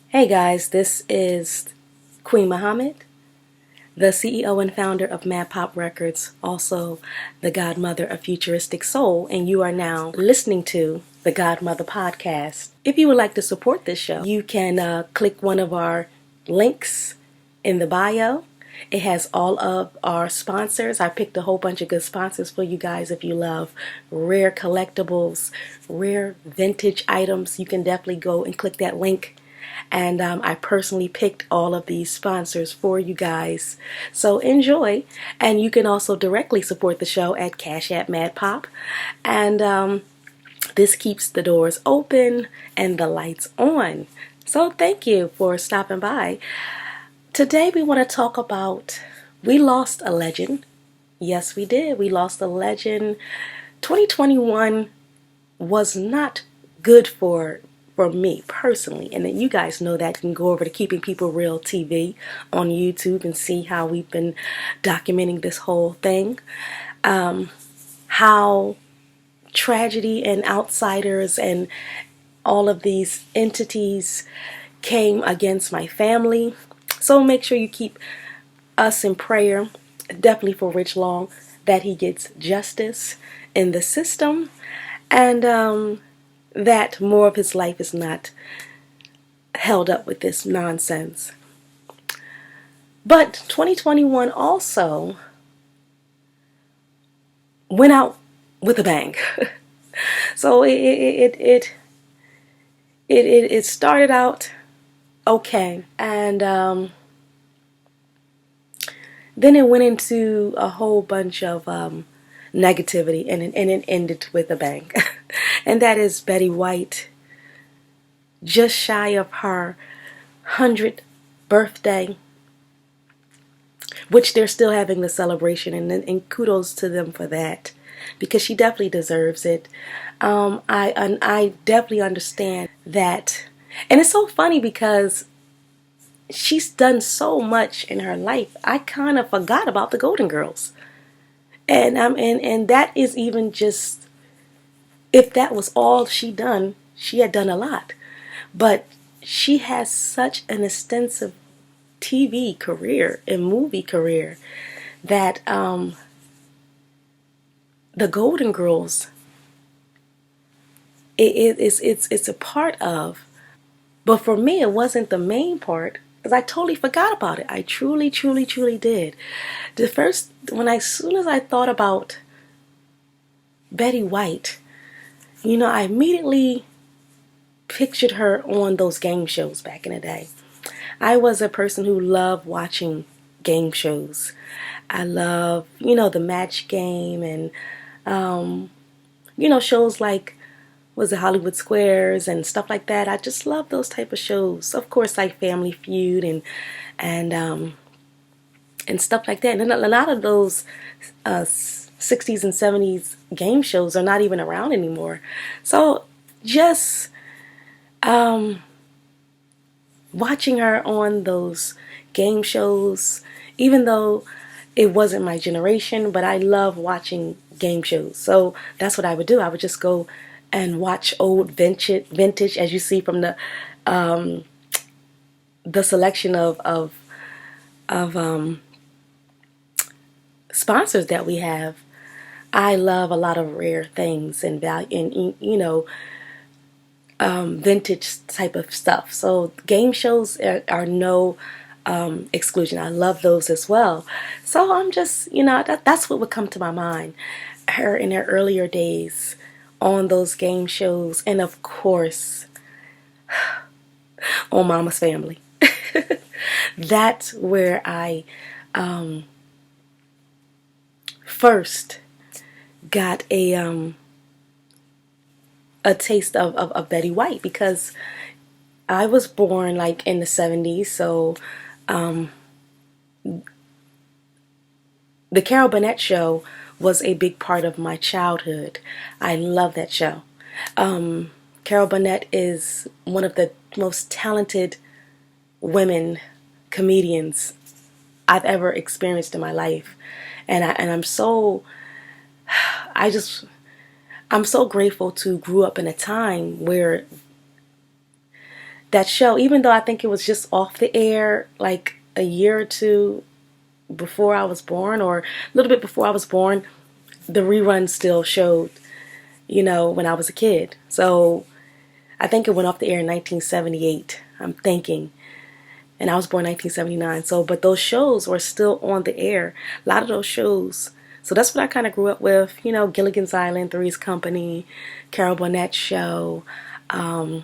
Hey guys, this is Queen Muhammad, the CEO and founder of maddpop Records, also the godmother of Futuristic Soul, and you are now listening to the Godmother Podcast. If you would like to support this show, you can click one of our links in the bio. It has all of our sponsors. I picked a whole bunch of good sponsors for you guys. If you love rare collectibles, rare vintage items, you can definitely go and click that link. And I personally picked all of these sponsors for you guys. So enjoy. And you can also directly support the show at Cash App maddpop. And this keeps the doors open and the lights on. So thank you for stopping by. Today we want to talk about, we lost a legend. Yes, we did. We lost a legend. 2021 was not good for me personally, and then you guys know that. You can go over to Keeping People Real TV on YouTube and see how we've been documenting this whole thing, how tragedy and outsiders and all of these entities came against my family. So make sure you keep us in prayer, definitely for Rich Long, that he gets justice in the system, and that more of his life is not held up with this nonsense. But 2021 also went out with a bang. So it started out okay, and then it went into a whole bunch of negativity, and it ended with a bang. And that is Betty White, just shy of her 100th birthday, which they're still having the celebration, and kudos to them for that, because she definitely deserves it. I definitely understand that, and it's so funny because she's done so much in her life. I kind of forgot about the Golden Girls, and that is even just, if that was all she had done a lot. But she has such an extensive TV career and movie career that the Golden Girls it's a part of. But for me, it wasn't the main part, because I totally forgot about it. I truly did. As soon as I thought about Betty White, I immediately pictured her on those game shows back in the day. I was a person who loved watching game shows. I love, the Match Game, and, shows like, was it Hollywood Squares and stuff like that. I just love those type of shows. Of course, like Family Feud and stuff like that. And a lot of those 60s and 70s game shows are not even around anymore. So just watching her on those game shows, even though it wasn't my generation, but I love watching game shows. So that's what I would do. I would just go and watch old vintage, as you see from the selection of sponsors that we have. I love a lot of rare things and value, and vintage type of stuff. So game shows are no exclusion. I love those as well. So I'm just, that's what would come to my mind. Her in her earlier days on those game shows, and of course on Mama's Family. That's where I first got a taste of Betty White, because I was born like in the 70s, so the Carol Burnett show was a big part of my childhood. I love that show. Carol Burnett is one of the most talented women comedians I've ever experienced in my life, and I'm so grateful to grew up in a time where that show, even though I think it was just off the air like a year or two before I was born, or a little bit before I was born, the reruns still showed, when I was a kid. So I think it went off the air in 1978, I'm thinking. And I was born in 1979. So, but those shows were still on the air. A lot of those shows. So that's what I kind of grew up with. Gilligan's Island, Three's Company, Carol Burnett's show. Then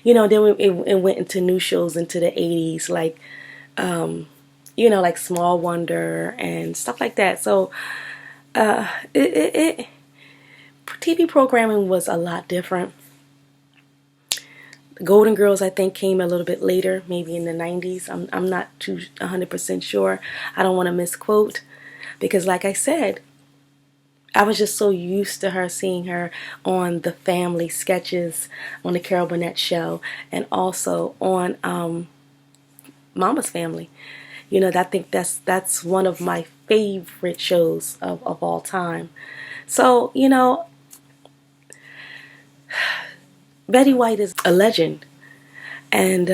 it went into new shows into the 80s, like, like Small Wonder and stuff like that. So, TV programming was a lot different. Golden Girls, I think, came a little bit later, maybe in the 90s. I'm not too 100% sure. I don't want to misquote, because like I said, I was just so used to her, seeing her on the family sketches on the Carol Burnett show, and also on Mama's Family. I think that's one of my favorite shows of all time. So, Betty White is a legend, and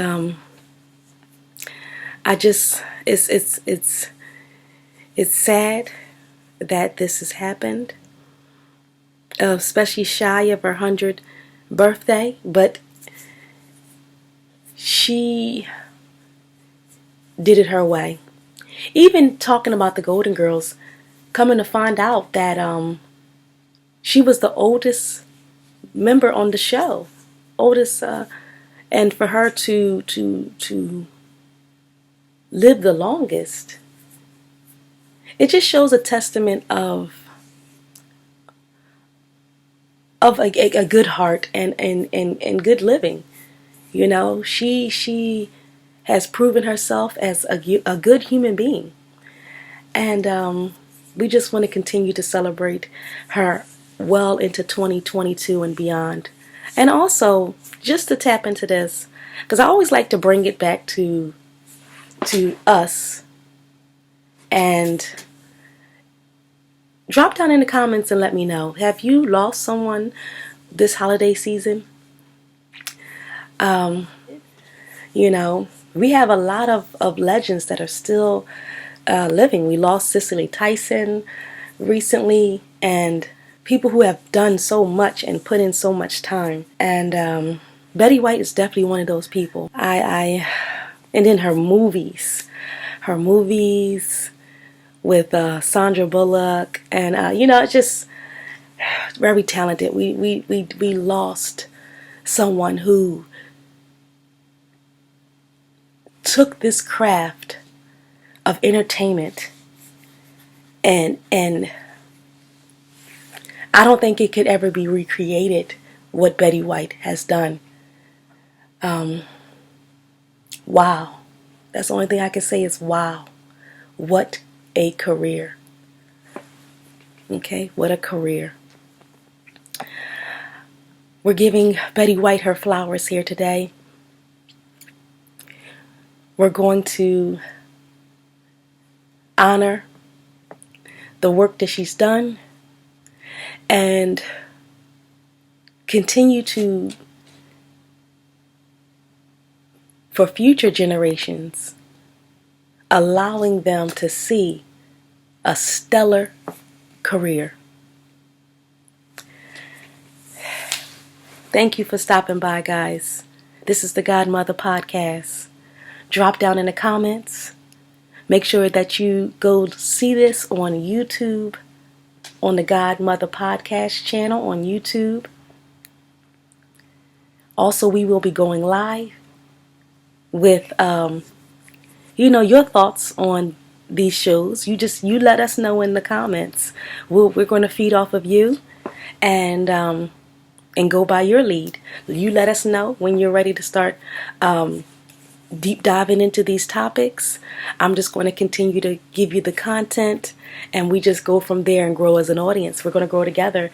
it's sad that this has happened, especially shy of her 100th birthday. But she did it her way. Even talking about the Golden Girls, coming to find out that she was the oldest member on the show. And for her to live the longest, it just shows a testament of a good heart and good living. She has proven herself as a good human being, and we just want to continue to celebrate her well into 2022 and beyond. And also, just to tap into this, because I always like to bring it back to us, and drop down in the comments and let me know, have you lost someone this holiday season? We have a lot of legends that are still living. We lost Cicely Tyson recently, and people who have done so much and put in so much time. And Betty White is definitely one of those people. And then her movies with Sandra Bullock, and it's just very talented. We lost someone who took this craft of entertainment, and I don't think it could ever be recreated, what Betty White has done. Wow. That's the only thing I can say is wow. What a career. Okay, what a career. We're giving Betty White her flowers here today. We're going to honor the work that she's done, and continue for future generations, allowing them to see a stellar career. Thank you for stopping by, guys. This is the Godmother Podcast. Drop down in the comments. Make sure that you go see this on YouTube, on the Godmother Podcast channel on YouTube. Also, we will be going live with, your thoughts on these shows. You let us know in the comments. We're going to feed off of you, and go by your lead. You let us know when you're ready to start deep diving into these topics. I'm just going to continue to give you the content, and we just go from there and grow as an audience. We're going to grow together.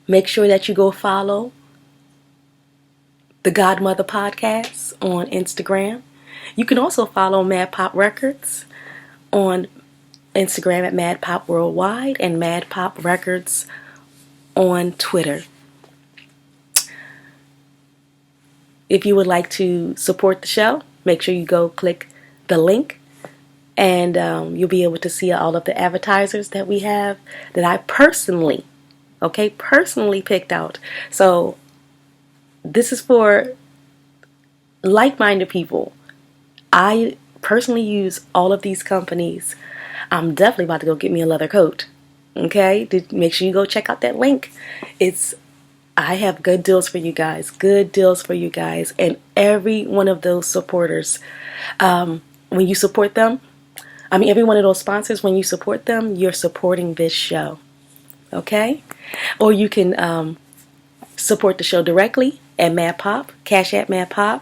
Make sure that you go follow the Godmother Podcast on Instagram. You can also follow maddpop Records on Instagram at maddpop worldwide, and maddpop Records on Twitter. If you would like to support the show, make sure you go click the link, and you'll be able to see all of the advertisers that we have that I personally picked out. So this is for like-minded people. I personally use all of these companies. I'm definitely about to go get me a leather coat. Okay? Make sure you go check out that link. I have good deals for you guys. Good deals for you guys. And every one of those supporters, when you support them, every one of those sponsors, when you support them, you're supporting this show. Okay? Or you can support the show directly at maddpop, Cash App maddpop,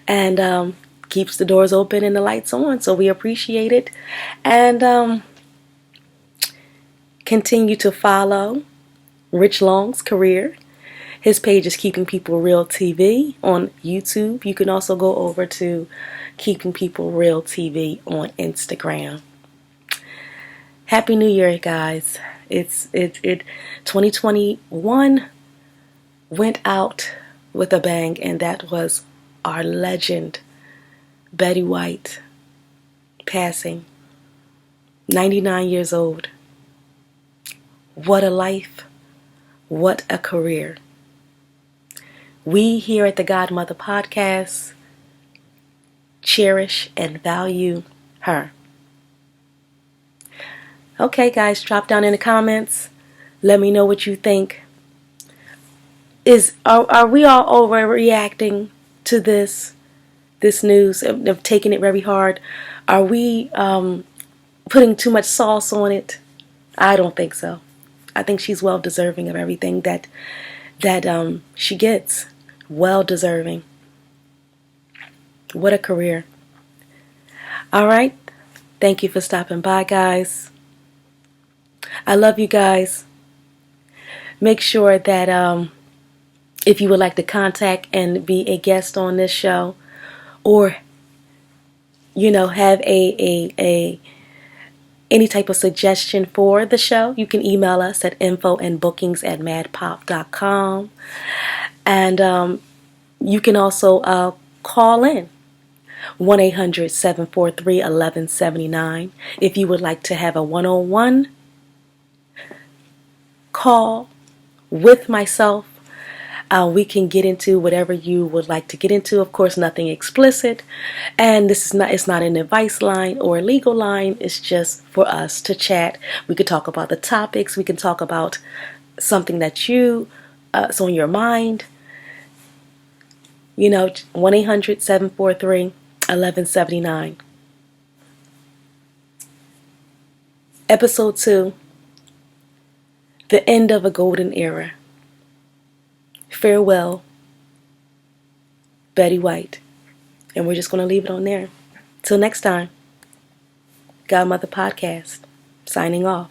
and keeps the doors open and the lights on. So we appreciate it. And continue to follow Rich Long's career. His page is Keeping People Real TV on YouTube. You can also go over to Keeping People Real TV on Instagram. Happy New Year, guys. 2021 went out with a bang, and that was our legend, Betty White, passing. 99 years old. What a life. What a career. We here at the Godmother Podcast cherish and value her. Okay, guys, drop down in the comments. Let me know what you think. Are we all overreacting to this news of taking it very hard? Are we putting too much sauce on it? I don't think so. I think she's well deserving of everything that she gets. Well deserving. What a career. All right. Thank you for stopping by, guys. I love you guys. Make sure that if you would like to contact and be a guest on this show, or have any type of suggestion for the show, you can email us at infoandbookings@maddpop.com. And you can also call in 1-800-743-1179 if you would like to have a one-on-one call with myself. We can get into whatever you would like to get into. Of course, nothing explicit. And it's not an advice line or a legal line. It's just for us to chat. We could talk about the topics. We can talk about something that is on your mind. 1-800-743-1179. Episode 2. The end of a golden era. Farewell, Betty White. And we're just going to leave it on there. Till next time, Godmother Podcast, signing off.